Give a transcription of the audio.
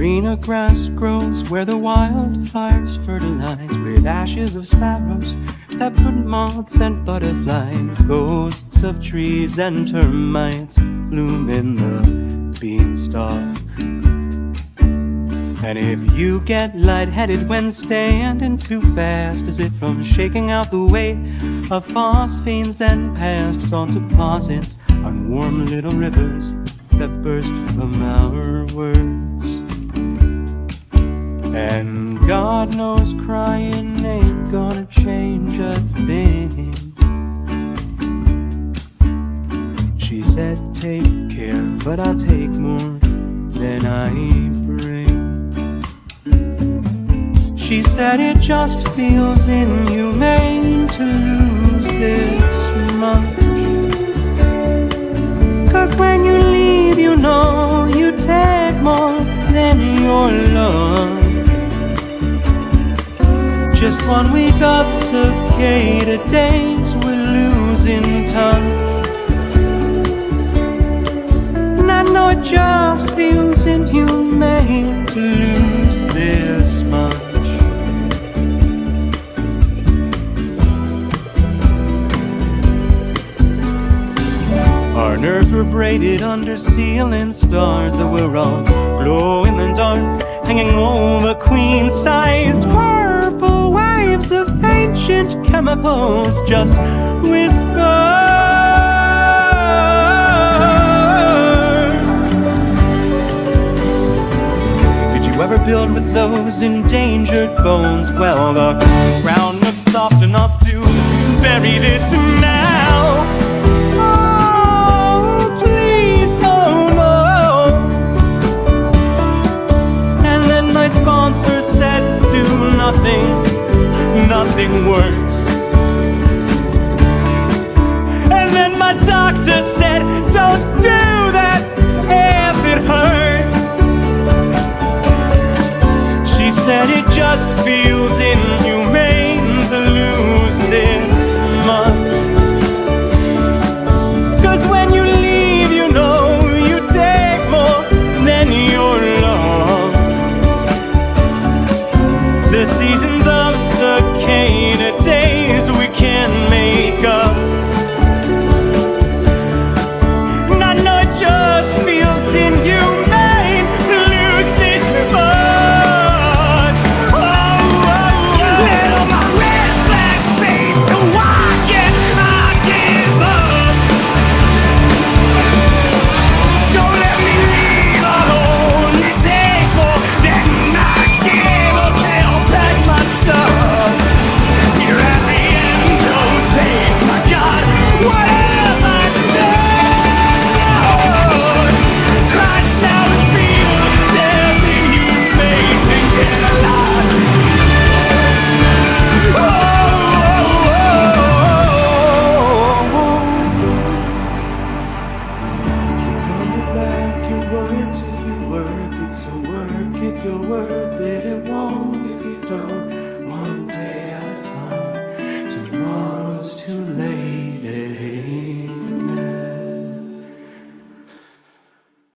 Greener grass grows where the wildfires fertilize, with ashes of sparrows, peppered moths and butterflies. Ghosts of trees and termites bloom in the beanstalk. And if you get lightheaded when standing too fast, as if from shaking out the weight of phosphanes and pasts on deposits on warm little rivers that burst from our words. And God knows crying ain't gonna change a thing. She said take care, but I'll take more than I bring. She said it just feels inhumane to lose this much, 'cause when you leave you know you take more than your love. Just 1 week of Cicada Days, we're losing touch. And I know it just feels inhumane to lose this much. Our nerves were braided under ceiling stars that were all glow in the dark, hanging over queen-sized purple waves of ancient chemicals just whisper. Did you ever build with those endangered bones? Well, the ground looks soft enough to bury this now. Oh, please, oh no. And then my sponsor said, do nothing, nothing works. And then my doctor said, don't do that if it hurts. She said it just feels in